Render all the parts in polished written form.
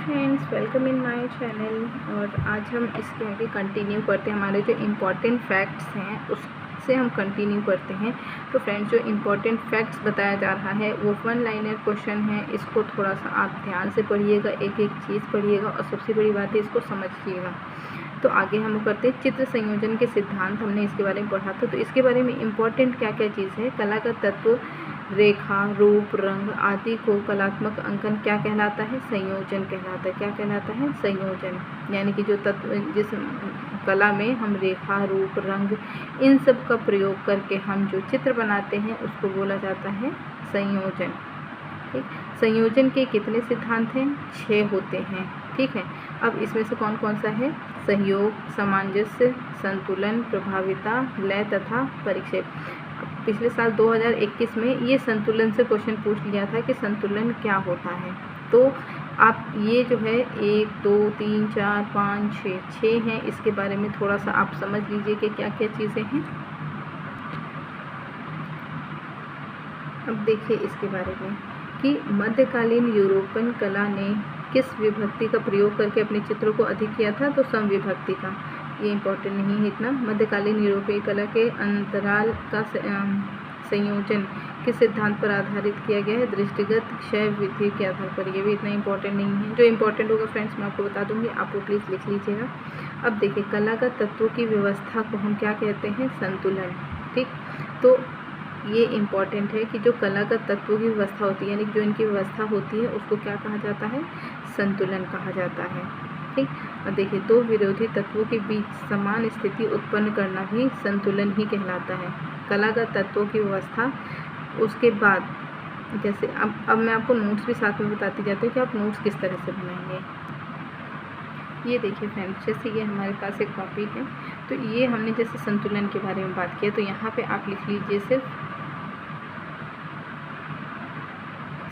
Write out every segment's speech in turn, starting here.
Friends, welcome in my channel. और आज हम इसके आगे कंटिन्यू करते हैं। हमारे जो इम्पॉर्टेंट फैक्ट्स हैं उससे हम कंटिन्यू करते हैं। तो फ्रेंड्स, जो इम्पॉर्टेंट फैक्ट्स बताया जा रहा है वो वन लाइनर क्वेश्चन है। इसको थोड़ा सा आप ध्यान से पढ़िएगा, एक एक चीज़ पढ़िएगा और सबसे बड़ी बात है इसको समझिएगा। तो आगे हम करते हैं चित्र संयोजन के सिद्धांत। हमने इसके बारे में पढ़ा था। तो इसके बारे में इम्पॉर्टेंट क्या क्या चीज़ है। कला का तत्व, रेखा, रूप, रंग आदि को कलात्मक अंकन क्या कहलाता है? संयोजन कहलाता है। क्या कहलाता है? संयोजन। यानी कि जो तत्व जिस कला में हम रेखा, रूप, रंग इन सब का प्रयोग करके हम जो चित्र बनाते हैं उसको बोला जाता है संयोजन। ठीक, संयोजन के कितने सिद्धांत हैं? 6 होते हैं। ठीक है, अब इसमें से कौन कौन सा है? सहयोग, सामंजस्य, संतुलन, प्रभाविता, लय तथा परिक्षेप। पिछले साल 2021 में ये संतुलन से क्वेश्चन पूछ लिया था कि संतुलन क्या होता है। तो आप ये जो है 1 2 3 4 5 6 हैं, इसके बारे में थोड़ा सा आप समझ लीजिए कि क्या क्या चीज़ें हैं। अब देखिए इसके बारे में कि मध्यकालीन यूरोपियन कला ने किस विभक्ति का प्रयोग करके अपने चित्रों को अधिक किया था? तो समविभक्ति का। ये इम्पोर्टेंट नहीं है इतना। मध्यकालीन यूरोपीय कला के अंतराल का संयोजन किस सिद्धांत पर आधारित किया गया है? दृष्टिगत क्षय विधि के आधार पर। ये भी इतना इम्पोर्टेंट नहीं है। जो इम्पोर्टेंट होगा फ्रेंड्स मैं आपको बता दूंगी, आप वो प्लीज़ लिख लीजिएगा। अब देखिए, कला का तत्वों की व्यवस्था को हम क्या कहते हैं? संतुलन। ठीक, तो ये इम्पॉर्टेंट है कि जो कला का तत्वों की व्यवस्था होती है, यानी जो इनकी व्यवस्था होती है उसको क्या कहा जाता है? संतुलन कहा जाता है। ठीक, और देखिए, दो विरोधी तत्वों के बीच समान स्थिति उत्पन्न करना भी संतुलन ही कहलाता है। कला का तत्वों की व्यवस्था, उसके बाद जैसे अब मैं आपको नोट्स भी साथ में बताती जाती हूँ कि आप नोट्स किस तरह से बनाएंगे। ये देखिए फ्रेंड्स, जैसे ये हमारे पास एक कॉपी है, तो ये हमने जैसे संतुलन के बारे में बात किया, तो यहाँ पे आप लिख लीजिए सिर्फ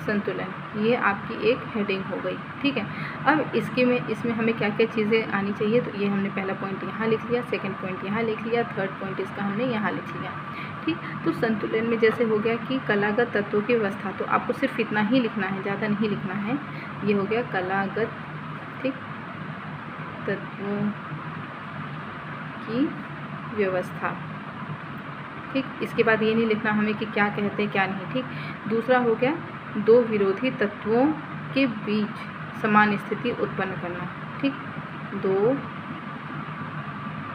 संतुलन। ये आपकी एक हेडिंग हो गई। ठीक है, अब इसमें हमें क्या क्या चीज़ें आनी चाहिए? तो ये हमने पहला पॉइंट यहाँ लिख लिया, सेकंड पॉइंट यहाँ लिख लिया, थर्ड पॉइंट इसका हमने यहाँ लिख लिया। ठीक, तो संतुलन में जैसे हो गया कि कलागत तत्वों की व्यवस्था, तो आपको सिर्फ इतना ही लिखना है, ज़्यादा नहीं लिखना है। ये हो गया कलागत, ठीक, तत्वों की व्यवस्था। ठीक, इसके बाद ये नहीं लिखना हमें कि क्या कहते हैं क्या नहीं। ठीक, दूसरा हो गया दो विरोधी तत्वों के बीच समान स्थिति उत्पन्न करना। ठीक, दो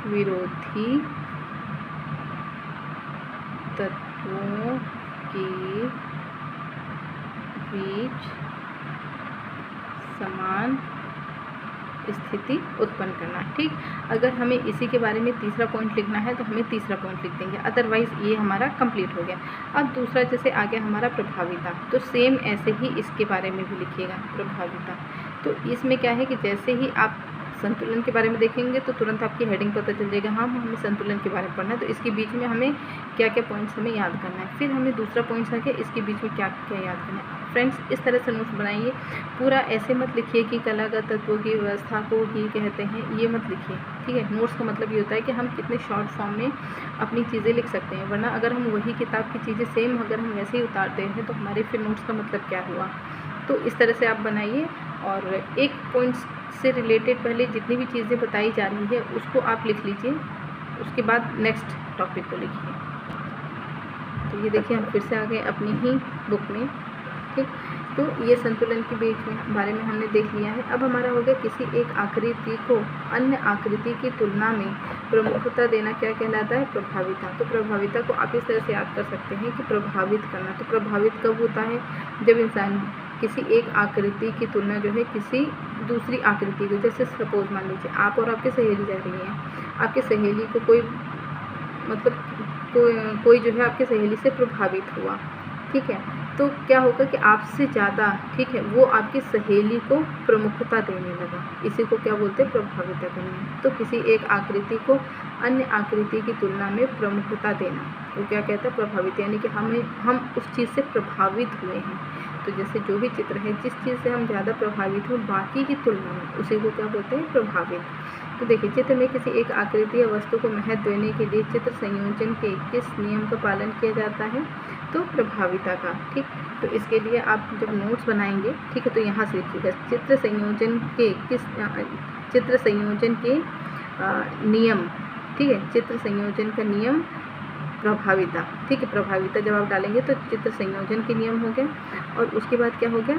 विरोधी तत्वों के बीच समान स्थिति उत्पन्न करना। ठीक, अगर हमें इसी के बारे में तीसरा पॉइंट लिखना है तो हमें तीसरा पॉइंट लिख देंगे, अदरवाइज़ ये हमारा कंप्लीट हो गया। अब दूसरा जैसे आ गया हमारा प्रभाविता, तो सेम ऐसे ही इसके बारे में भी लिखिएगा प्रभाविता। तो इसमें क्या है कि जैसे ही आप संतुलन के बारे में देखेंगे तो तुरंत आपकी हेडिंग पता चल जाएगा, हाँ हमें संतुलन के बारे में पढ़ना है। तो इसके बीच में हमें क्या क्या पॉइंट्स हमें याद करना है, फिर हमें दूसरा पॉइंट्स आ गया, इसके बीच में क्या क्या याद करना है। फ्रेंड्स, इस तरह से नोट्स बनाइए। पूरा ऐसे मत लिखिए कि कला का तत्वों की व्यवस्था को ही कहते हैं, ये मत लिखिए। ठीक है, नोट्स का मतलब ये होता है कि हम कितने शॉर्ट फॉर्म में अपनी चीज़ें लिख सकते हैं, वरना अगर हम वही किताब की चीज़ें सेम अगर हम वैसे ही उतारते हैं तो हमारे फिर नोट्स का मतलब क्या हुआ। तो इस तरह से आप बनाइए और एक पॉइंट से रिलेटेड पहले जितनी भी चीज़ें बताई जा रही है उसको आप लिख लीजिए, उसके बाद नेक्स्ट टॉपिक को लिखिए। तो ये देखिए हम फिर से आ गए अपनी ही बुक में। ठीक, तो ये संतुलन के बीच में बारे में हमने देख लिया है। अब हमारा हो गया किसी एक आकृति को अन्य आकृति की तुलना में प्रमुखता देना क्या कहलाता है? प्रभाविता। तो प्रभाविता को आप इस तरह से याद कर सकते हैं कि प्रभावित करना। तो प्रभावित कब होता है? जब इंसान किसी एक आकृति की तुलना जो है किसी दूसरी आकृति को, जैसे सपोज मान लीजिए आप और आपकी सहेली जा रही हैं, आपकी सहेली को कोई मतलब कोई जो है आपकी सहेली से प्रभावित हुआ। ठीक है, तो क्या होगा कि आपसे ज़्यादा, ठीक है, वो आपकी सहेली को प्रमुखता देने लगा। इसी को क्या बोलते हैं? प्रभाविता करना। तो किसी एक आकृति को अन्य आकृति की तुलना में प्रमुखता देना, तो क्या कहता है? प्रभावित। यानी कि हम उस चीज़ से प्रभावित हुए हैं। तो जैसे जो भी चित्र है, जिस चीज़ से हम ज़्यादा प्रभावित हो बाकी की तुलना में, उसी को क्या बोलते हैं? प्रभावित। तो देखिए, चित्र में किसी एक आकृति या वस्तु को महत्व देने के लिए चित्र संयोजन के किस नियम का पालन किया जाता है? तो प्रभाविता का। ठीक, तो इसके लिए आप जब नोट्स बनाएंगे, ठीक है, तो यहाँ से लिखिएगा चित्र संयोजन के नियम। ठीक है, चित्र संयोजन का नियम प्रभाविता। ठीक है, प्रभाविता जब आप डालेंगे तो चित्र संयोजन के नियम हो गया। और उसके बाद क्या हो गया?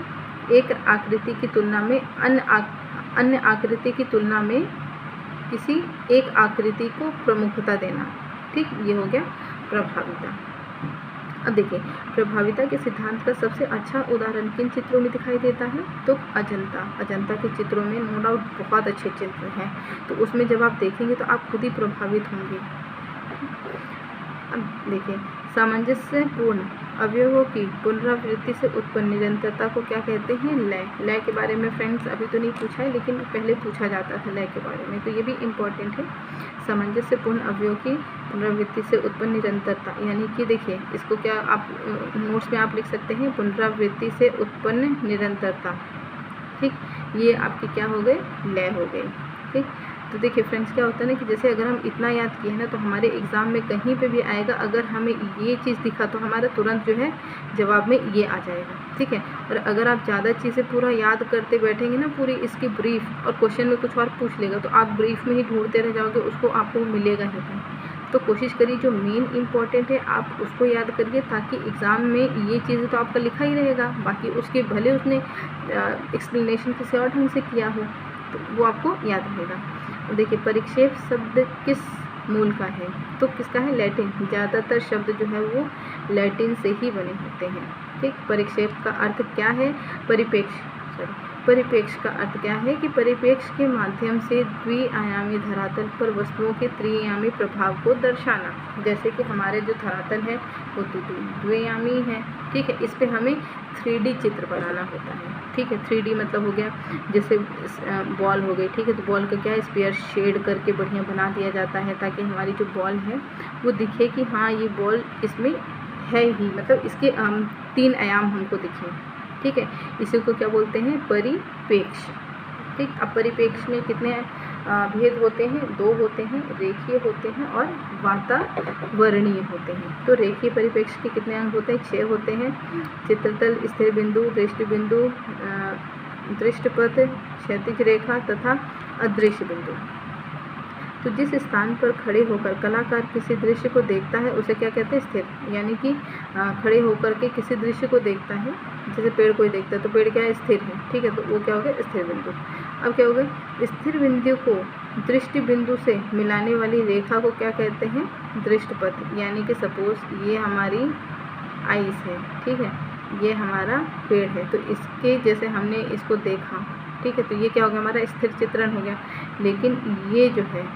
एक आकृति की तुलना में अन्य आकृति की तुलना में किसी एक आकृति को प्रमुखता देना। ठीक, ये हो गया प्रभाविता। अब देखिए, प्रभाविता के सिद्धांत का सबसे अच्छा उदाहरण किन चित्रों में दिखाई देता है? तो अजंता के चित्रों में नो डाउट बहुत अच्छे चित्र हैं, तो उसमें जब आप देखेंगे तो आप खुद ही प्रभावित होंगे। अब देखिए, सामंजस्यपूर्ण अवयवों की पुनरावृत्ति से उत्पन्न निरंतरता को क्या कहते हैं? लय। लय के बारे में फ्रेंड्स अभी तो नहीं पूछा है, लेकिन पहले पूछा जाता था लय के बारे में, तो ये भी इम्पॉर्टेंट है। सामंजस्यपूर्ण अवयवों की पुनरावृत्ति से उत्पन्न निरंतरता, यानी कि देखिए, इसको क्या आप नोट्स में आप लिख सकते हैं? पुनरावृत्ति से उत्पन्न निरंतरता। ठीक, ये आपकी क्या हो गए? लय हो गई। ठीक, तो देखिए फ्रेंड्स, क्या होता है ना कि जैसे अगर हम इतना याद किए ना, तो हमारे एग्ज़ाम में कहीं पे भी आएगा, अगर हमें ये चीज़ दिखा तो हमारा तुरंत जो है जवाब में ये आ जाएगा। ठीक है, और अगर आप ज़्यादा चीज़ें पूरा याद करते बैठेंगे ना, पूरी इसकी ब्रीफ, और क्वेश्चन में कुछ और पूछ लेगा, तो आप ब्रीफ में ही ढूंढते रह जाओगे, उसको आपको मिलेगा ही नहीं। तो कोशिश करिए जो मेन इम्पॉर्टेंट है आप उसको याद करिए, ताकि एग्ज़ाम में ये चीज़ें तो आपका लिखा ही रहेगा, बाकी उसके भले उसने एक्सप्लेनेशन किसी और ढंग से किया हो, तो वो आपको याद रहेगा। देखिए, परिक्षेप शब्द किस मूल का है? तो किसका है? लैटिन। ज़्यादातर शब्द जो है वो लैटिन से ही बने होते हैं। ठीक, परिक्षेप का अर्थ क्या है? परिप्रेक्ष्य का अर्थ क्या है? कि परिप्रेक्ष्य के माध्यम से द्विआयामी धरातल पर वस्तुओं के त्रिआयामी प्रभाव को दर्शाना। जैसे कि हमारे जो धरातल है वो द्विआयामी है। ठीक है, इस पे हमें 3D चित्र बनाना होता है। ठीक है, 3D मतलब हो गया जैसे बॉल हो गई। ठीक है, तो बॉल का क्या है? स्फीयर शेड करके बढ़िया बना दिया जाता है, ताकि हमारी जो बॉल है वो दिखे कि हाँ ये बॉल इसमें है ही, मतलब इसके 3 आयाम हमको दिखें। ठीक है, इसी को क्या बोलते हैं? परिप्रेक्ष्य। ठीक, अब परिप्रेक्ष्य में कितने भेद होते हैं? 2 होते हैं, रेखीय होते हैं और वातावरणीय होते हैं। तो रेखीय परिप्रेक्ष्य के कितने अंग होते हैं? 6 होते हैं। चित्रतल, स्थिर बिंदु, दृष्टि बिंदु, दृष्टपथ, क्षैतिज रेखा तथा अदृश्य बिंदु। तो जिस स्थान पर खड़े होकर कलाकार किसी दृश्य को देखता है उसे क्या कहते हैं? स्थिर। यानी कि खड़े होकर के किसी दृश्य को देखता है, जैसे पेड़ कोई देखता है तो पेड़ क्या है? स्थिर है। ठीक है, तो वो क्या हो गया? स्थिर बिंदु। अब क्या हो गया? स्थिर बिंदु को दृष्टि बिंदु से मिलाने वाली रेखा को क्या कहते हैं? दृष्टपथ। यानी कि सपोज ये हमारी आइस है, ठीक है, ये हमारा पेड़ है, तो इसके जैसे हमने इसको देखा, ठीक है, तो ये क्या हो गया? हमारा स्थिर चित्रण हो गया। लेकिन ये जो है,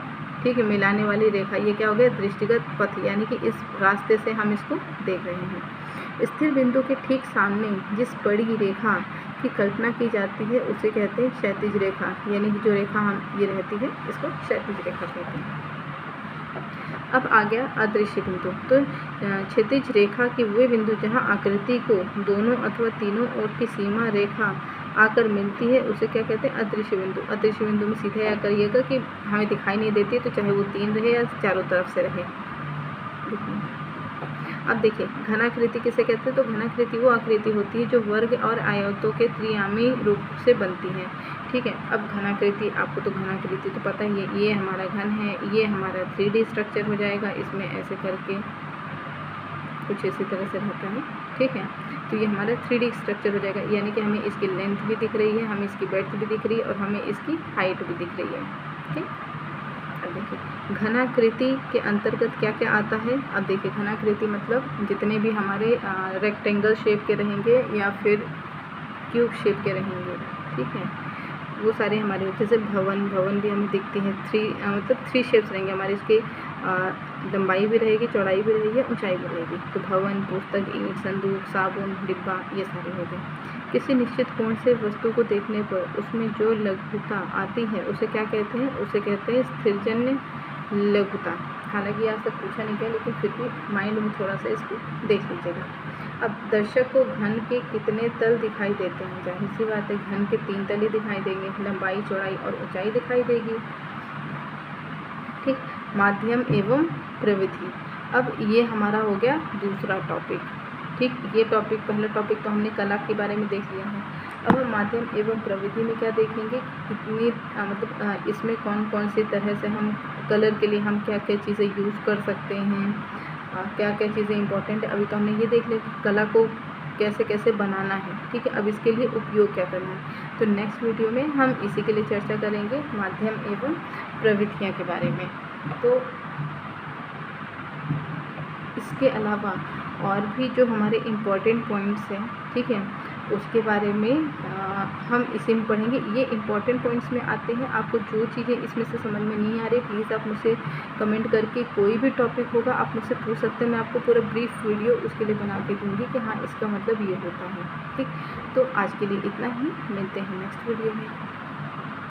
ठीक है, मिलाने वाली रेखा, ये क्या हो गया? दृष्टिगत पथ, यानी कि इस रास्ते से हम इसको देख रहे हैं। स्थिर बिंदु के ठीक सामने जिस बड़ी रेखा की कल्पना की जाती है उसे कहते हैं क्षैतिज रेखा। यानी कि जो रेखा हम ये रहती है इसको क्षैतिज रेखा कहते हैं। अब आ गया अदृश्य बिंदु। तो क्षैतिज रेखा के वे बिंदु जहाँ आकृति को दोनों अथवा तीनों ओर की सीमा रेखा आकर मिलती है उसे क्या कहते हैं? अदृश्य बिंदु। अदृश्य बिंदु में सीधे या करिएगा कि हमें दिखाई नहीं देती है, तो चाहे वो 3 रहे या चारों तरफ से रहे। अब देखिए, घनाकृति किसे कहते हैं? तो घनाकृति वो आकृति होती है जो वर्ग और आयतों के त्रिआयामी रूप से बनती है। ठीक है, अब घनाकृति, आपको तो घनाकृति तो पता ही है, ये हमारा घन है, ये हमारा 3D स्ट्रक्चर हो जाएगा, इसमें ऐसे करके कुछ इसी तरह से रहता है। ठीक है, तो ये हमारा 3D स्ट्रक्चर हो जाएगा, यानी कि हमें इसकी लेंथ भी दिख रही है, हमें इसकी ब्रेड्थ भी दिख रही है और हमें इसकी हाइट भी दिख रही है। ठीक, अब देखिए घनाकृति के अंतर्गत क्या क्या आता है। अब देखिए, घनाकृति मतलब जितने भी हमारे रेक्टेंगल शेप के रहेंगे या फिर क्यूब शेप के रहेंगे, ठीक है, वो सारे हमारे, जैसे भवन भी हमें दिखती है, मतलब 3 शेप्स रहेंगे हमारे, इसकी लंबाई भी रहेगी, चौड़ाई भी रहेगी, ऊंचाई भी रहेगी। तो भवन, पुस्तक, ईंट, संदूक, साबुन, डिब्बा, ये सारे हो गए। किसी निश्चित कोण से वस्तु को देखने पर उसमें जो लघुता आती है उसे क्या कहते हैं? उसे कहते हैं स्थिरजन्य लघुता। हालांकि आज तक पूछा नहीं गया, लेकिन फिर भी माइंड में थोड़ा सा इसको देख लीजिएगा। अब दर्शक को घन के कितने तल दिखाई देते हैं? जाहिर सी बात है, घन के 3 तल ही दिखाई देंगे, लंबाई, चौड़ाई और ऊंचाई दिखाई देगी। ठीक। माध्यम एवं प्रविधि, अब ये हमारा हो गया दूसरा टॉपिक, ठीक। ये टॉपिक, पहला टॉपिक तो हमने कला के बारे में देख लिया है। अब हम माध्यम एवं प्रविधि में क्या देखेंगे, कितनी मतलब इसमें कौन कौन सी तरह से हम कलर के लिए हम क्या क्या चीज़ें यूज़ कर सकते हैं, क्या क्या चीज़ें इंपॉर्टेंट है। अभी तो हमने ये देख लिया कि कला को कैसे कैसे बनाना है, ठीक है। अब इसके लिए उपयोग क्या करना है, तो नेक्स्ट वीडियो में हम इसी के लिए चर्चा करेंगे, माध्यम एवं प्रविधियाँ के बारे में। तो इसके अलावा और भी जो हमारे इम्पोर्टेंट पॉइंट्स हैं, ठीक है, उसके बारे में हम इसी में पढ़ेंगे। ये इम्पोर्टेंट पॉइंट्स में आते हैं। आपको जो चीज़ें इसमें से समझ में नहीं आ रही, प्लीज़ आप मुझसे कमेंट करके कोई भी टॉपिक होगा आप मुझसे पूछ सकते हैं। मैं आपको पूरा ब्रीफ वीडियो उसके लिए बना के दूँगी कि हाँ इसका मतलब ये होता है, ठीक। तो आज के लिए इतना ही, मिलते हैं नेक्स्ट वीडियो में।